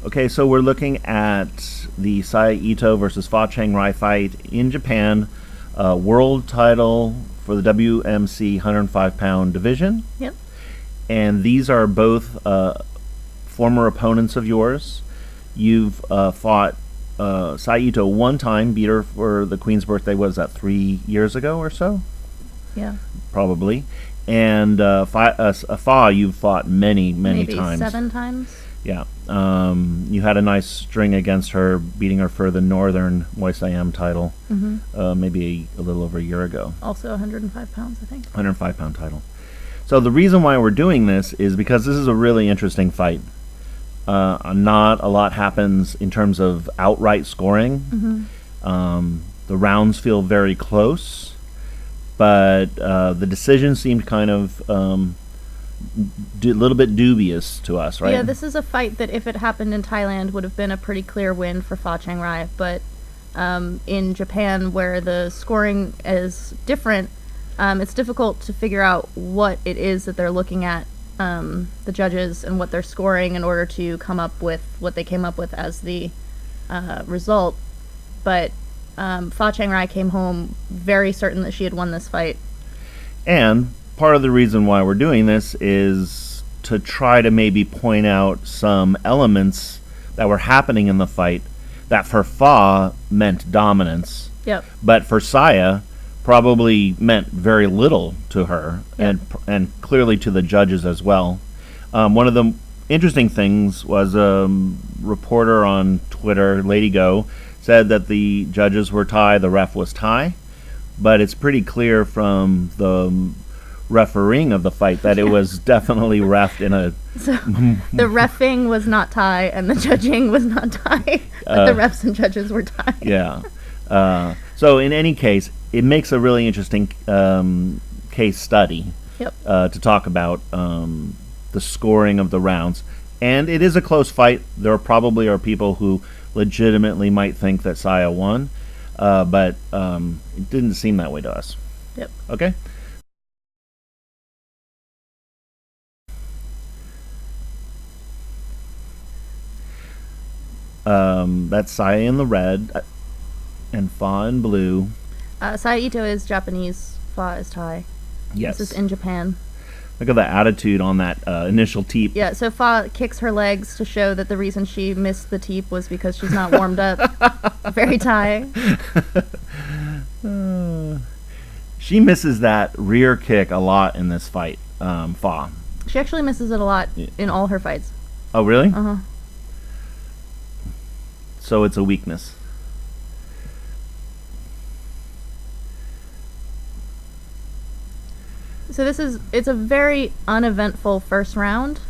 Okay, so we're looking at the Saya Ito versus Fa Cheng Rai fight in Japan, world title for the WMC 105-pound division. Yep. And these are both former opponents of yours. You've fought Saya Ito one time, beat her for the Queen's birthday. Was that 3 years ago or so? Yeah. Probably. And Fa, you've fought many Maybe times. 7 times. Yeah. You had a nice string against her, beating her for the Northern Muay Thai title, maybe a little over a year ago. Also 105 pounds, I think. 105-pound title. So the reason why we're doing this is because this is a really interesting fight. Not a lot happens in terms of outright scoring. The rounds feel very close, but the decision seemed kind of a little bit dubious to us, right? Yeah, this is a fight that if it happened in Thailand would have been a pretty clear win for Fa Cheng Rai, but in Japan, where the scoring is different, it's difficult to figure out what it is that they're looking at, the judges, and what they're scoring in order to come up with what they came up with as the result. But Fa Cheng Rai came home very certain that she had won this fight. And part of the reason why we're doing this is to try to maybe point out some elements that were happening in the fight that for Fa meant dominance. Yep. But for Saya probably meant very little to her, and clearly to the judges as well. One of the interesting things was a reporter on Twitter, Lady Go, said that the judges were Thai, the ref was Thai, but it's pretty clear from the refereeing of the fight that it was definitely reffed in a... So the reffing was not Thai and the judging was not Thai, but the refs and judges were Thai. Yeah. So in any case, it makes a really interesting case study to talk about the scoring of the rounds. And it is a close fight. There probably are people who legitimately might think that Saya won, but it didn't seem that way to us. Yep. Okay? That's Saya in the red and Fa in blue. Saya Ito is Japanese, Fa is Thai. Yes. This is in Japan. Look at the attitude on that initial teep. Yeah, so Fa kicks her legs to show that the reason she missed the teep was because she's not warmed up. Very Thai. She misses that rear kick a lot in this fight, Fa. She actually misses it a lot in all her fights. Oh, really? Uh-huh. So it's a weakness. So it's a very uneventful first round,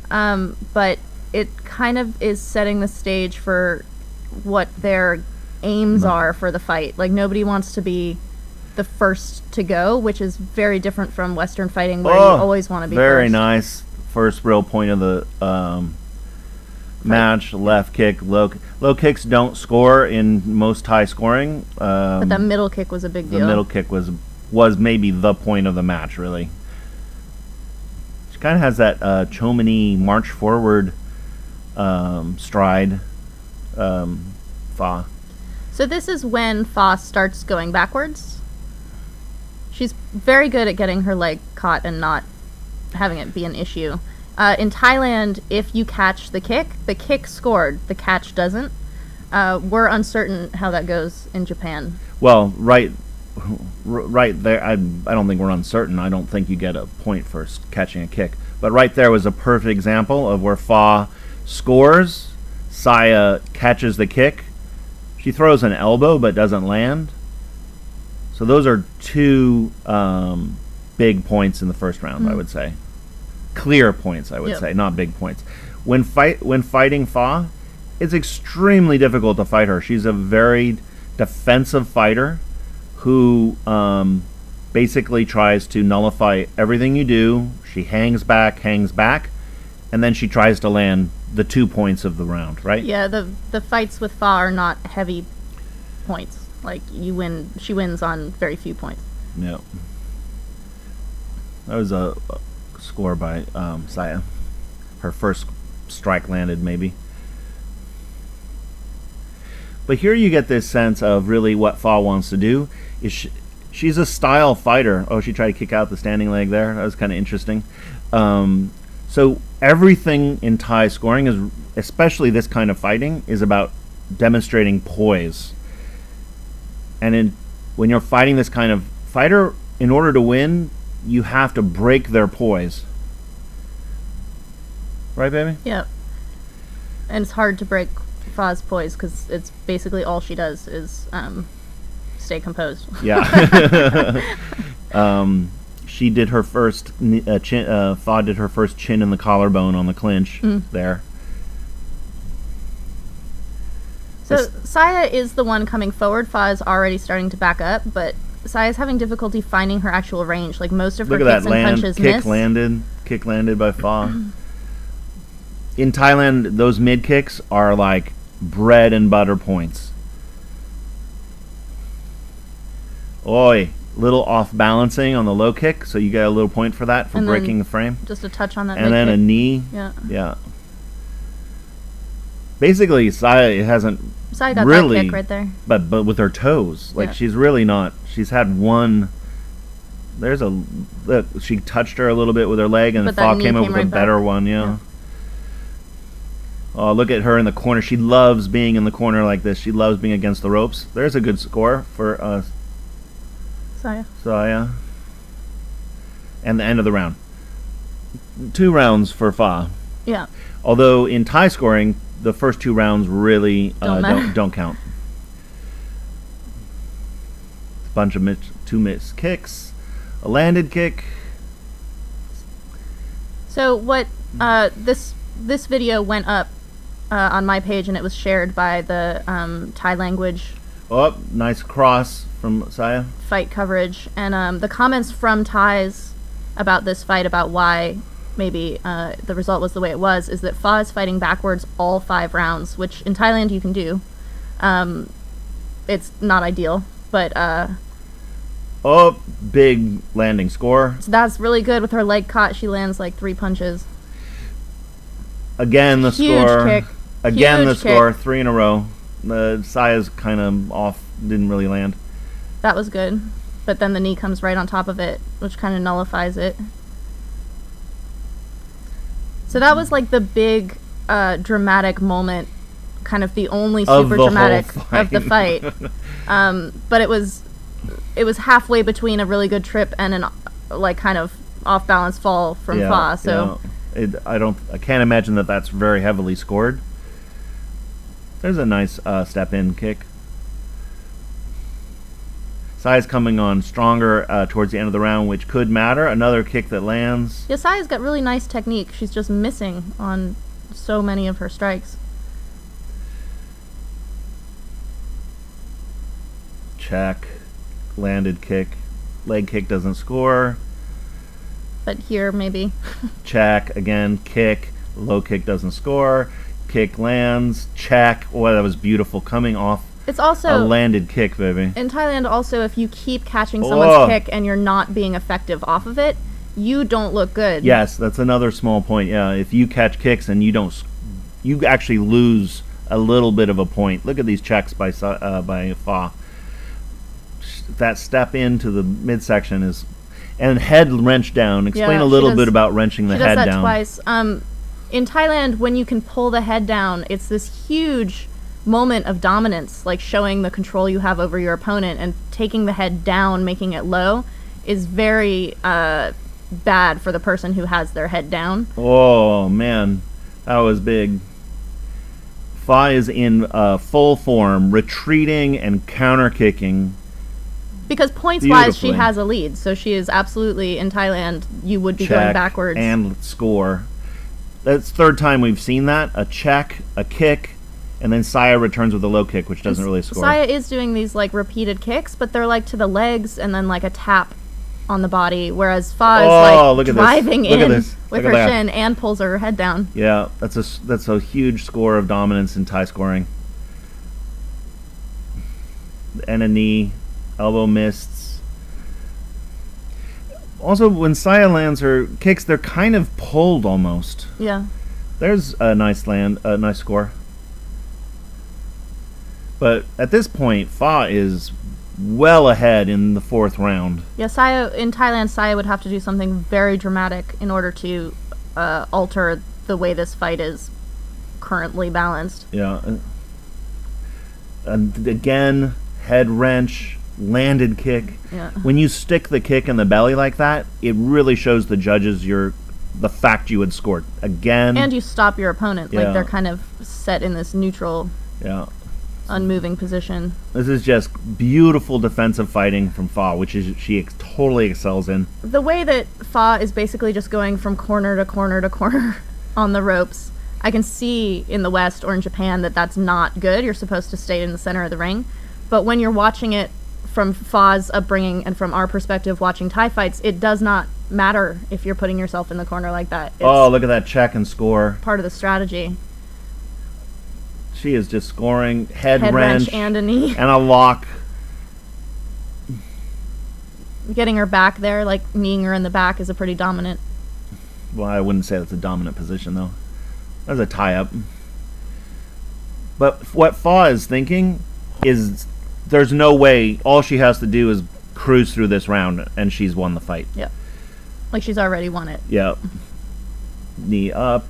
but it kind of is setting the stage for what their aims are for the fight. Like, nobody wants to be the first to go, which is very different from Western fighting, where you always want to be very first. Nice. First real point of the match, left kick, low kicks don't score in most Thai scoring. But that middle kick was a big deal. The middle kick was maybe the point of the match, really. She kind of has that Chomini march forward stride, Fa. So this is when Fa starts going backwards. She's very good at getting her leg caught and not having it be an issue. In Thailand, if you catch the kick scored, the catch doesn't. We're uncertain how that goes in Japan. Well, right there, I don't think we're uncertain. I don't think you get a point for catching a kick. But right there was a perfect example of where Fa scores, Saya catches the kick, she throws an elbow but doesn't land. So those are two big points in the first round, I would say. Clear points, I would say, not big points. When fighting Fa, it's extremely difficult to fight her. She's a very defensive fighter who basically tries to nullify everything you do. She hangs back, and then she tries to land the 2 points of the round, right? Yeah, the fights with Fa are not heavy points. Like, she wins on very few points. Yeah. That was a score by Saya. Her first strike landed, maybe. But here you get this sense of really what Fa wants to do. Is she's a style fighter. Oh, she tried to kick out the standing leg there. That was kind of interesting. So everything in Thai scoring is, especially this kind of fighting, is about demonstrating poise. And when you're fighting this kind of fighter, in order to win, you have to break their poise. Right, baby? Yep. And it's hard to break Fa's poise because it's basically all she does is stay composed. Yeah. She did her first chin. Fa did her first chin in the collarbone on the clinch there. So Saya is the one coming forward. Fa is already starting to back up, but Saya's having difficulty finding her actual range. Like most of her kicks and punches miss. Kick landed by Fa. In Thailand, those mid kicks are like bread and butter points. Oi, little off balancing on the low kick, so you get a little point for that, for breaking the frame. Just a touch on that. And then kick. a knee. Yeah. Basically, Saya hasn't got really that kick right there. But with her toes, like she's really not. She's had one. There's a look. She touched her a little bit with her leg, and Fa came up with a better one. Yeah. Oh, look at her in the corner. She loves being in the corner like this. She loves being against the ropes. There's a good score for Saya. And the end of the round. 2 rounds for Fa. Yeah. Although in Thai scoring, the first 2 rounds really don't count. A bunch of 2 missed kicks, a landed kick. So what this video went up on my page, and it was shared by the Thai language. Oh, nice cross from Saya. Fight coverage, and the comments from Thais about this fight, about why maybe the result was the way it was, is that Fa is fighting backwards all 5 rounds, which in Thailand you can do. It's not ideal, but big landing score. So that's really good. With her leg caught, she lands like 3 punches. Again, the Huge score. Kick. Again, Huge the score. Kick. 3 in a row. Saya's kind of off. Didn't really land. That was good, but then the knee comes right on top of it, which kind of nullifies it. So that was like the big dramatic moment, kind of the only super dramatic of the fight. But it was halfway between a really good trip and an like kind of off balance fall from Fa. So I can't imagine that that's very heavily scored. There's a nice step in kick. Saya's coming on stronger towards the end of the round, which could matter. Another kick that lands. Yeah, Saya's got really nice technique. She's just missing on so many of her strikes. Check. Landed kick. Leg kick doesn't score. But here, maybe. Check. Again, kick. Low kick doesn't score. Kick lands. Check. Oh, that was beautiful. Coming off it's also a landed kick, baby. In Thailand, also, if you keep catching someone's kick and you're not being effective off of it, you don't look good. Yes, that's another small point. Yeah, if you catch kicks and you actually lose a little bit of a point. Look at these checks by Fa. That step into the midsection is, and head wrench down. Explain a little bit about wrenching the head down. She does that twice. In Thailand, when you can pull the head down, it's this huge moment of dominance, like showing the control you have over your opponent, and taking the head down, making it low, is very bad for the person who has their head down. Oh man, that was big. Fa is in full form, retreating and counter kicking. Because points-wise, she has a lead, so she is absolutely, in Thailand, you would be going backwards. And score. That's 3rd time we've seen that. A check, a kick, and then Saya returns with a low kick, which doesn't really score. Saya is doing these like repeated kicks, but they're like to the legs and then like a tap on the body, whereas Fa is like driving in with her shin and pulls her head down. Yeah, that's a huge score of dominance in Thai scoring. And a knee, elbow mists. Also, when Saya lands her kicks, they're kind of pulled almost. Yeah. There's a nice score. But at this point, Fa is well ahead in the 4th round. Yeah, in Thailand, Saya would have to do something very dramatic in order to alter the way this fight is currently balanced. Yeah. And again, head wrench, landed kick. Yeah. When you stick the kick in the belly like that, it really shows the judges the fact you had scored. Again. And you stop your opponent. Yeah. Like, they're kind of set in this neutral, unmoving position. This is just beautiful defensive fighting from Fa, which is she totally excels in. The way that Fa is basically just going from corner to corner to corner on the ropes, I can see in the West or in Japan that that's not good. You're supposed to stay in the center of the ring. But when you're watching it from Fa's upbringing and from our perspective watching Thai fights, it does not matter if you're putting yourself in the corner like that. It's look at that check and score. part of the strategy. She is just scoring head wrench and a knee. And a lock. Getting her back there, like kneeing her in the back, is a pretty dominant. Well, I wouldn't say that's a dominant position, though. That's a tie-up. But what Fa is thinking is there's no way. All she has to do is cruise through this round, and she's won the fight. Yep. Like she's already won it. Yep. Knee up.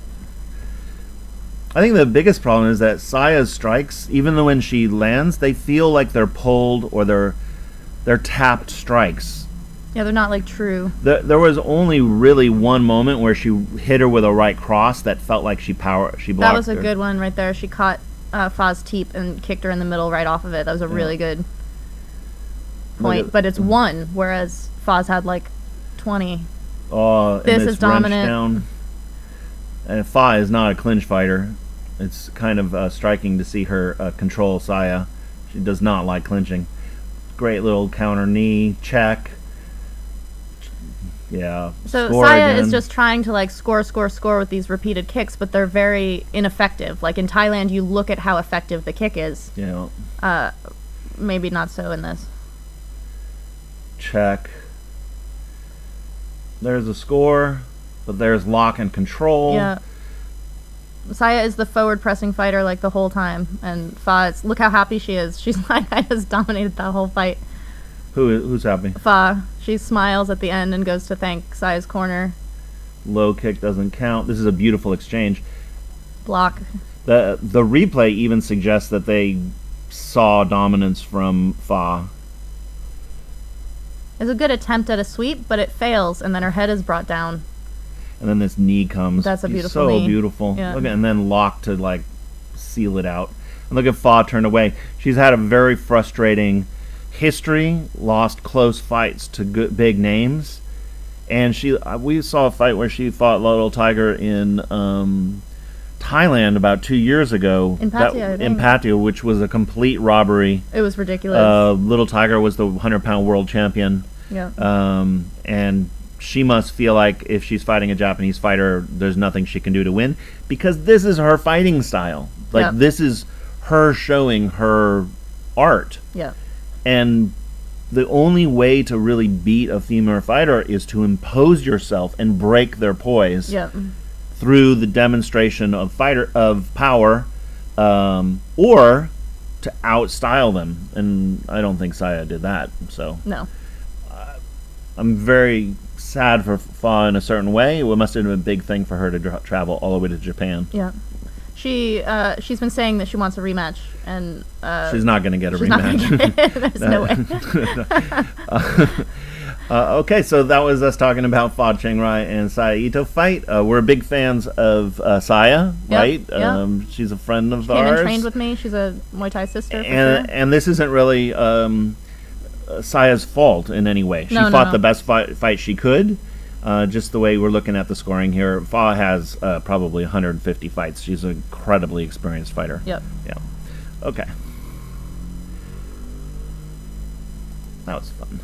I think the biggest problem is that Saya's strikes, even though when she lands, they feel like they're pulled or they're tapped strikes. Yeah, they're not like true. There was only really one moment where she hit her with a right cross that felt like she blocked her. That was a good one right there. She caught Fa's teep and kicked her in the middle right off of it. That was a really good point. But it's 1, whereas Fa's had like 20. Oh, this is dominant. Down. And Fa is not a clinch fighter. It's kind of striking to see her control Saya. She does not like clinching. Great little counter knee, check. Yeah. So Saya is just trying to like score with these repeated kicks, but they're very ineffective. Like in Thailand, you look at how effective the kick is. Yeah. Maybe not so in this. Check. There's a score, but there's lock and control. Yeah. Saya is the forward pressing fighter like the whole time, and Fa, look how happy she is. She's like, I just dominated that whole fight. Who's happy? Fa. She smiles at the end and goes to thank Saya's corner. Low kick doesn't count. This is a beautiful exchange. Block. The replay even suggests that they saw dominance from Fa. It's a good attempt at a sweep, but it fails, and then her head is brought down. And then this knee comes. That's a beautiful knee. So beautiful. Yeah. Look at, and then lock to like seal it out. And look at Fa turned away. She's had a very frustrating history, lost close fights to big names, and we saw a fight where she fought Little Tiger in Thailand about 2 years ago. In Pattaya, which was a complete robbery. It was ridiculous. Little Tiger was the 100-pound world champion. Yeah. And she must feel like if she's fighting a Japanese fighter, there's nothing she can do to win, because this is her fighting style. Like, this is her showing her art. Yeah. And the only way to really beat a female fighter is to impose yourself and break their poise through the demonstration of power, or to outstyle them. And I don't think Saya did that. So no, I'm very sad for Fa in a certain way. It must have been a big thing for her to travel all the way to Japan. Yeah. She's been saying that she wants a rematch, and she's not going to get a rematch. There's no way. Okay, so that was us talking about Fa Chiang Rai and Saya Ito fight. We're big fans of Saya, right? Yep. She's a friend of Came ours. and trained with me. She's a Muay Thai sister. And this isn't really Saya's fault in any way. She fought the best fight she could. Just the way we're looking at the scoring here, Fa has probably 150 fights. She's an incredibly experienced fighter. Yep. Yeah. Okay. That was fun.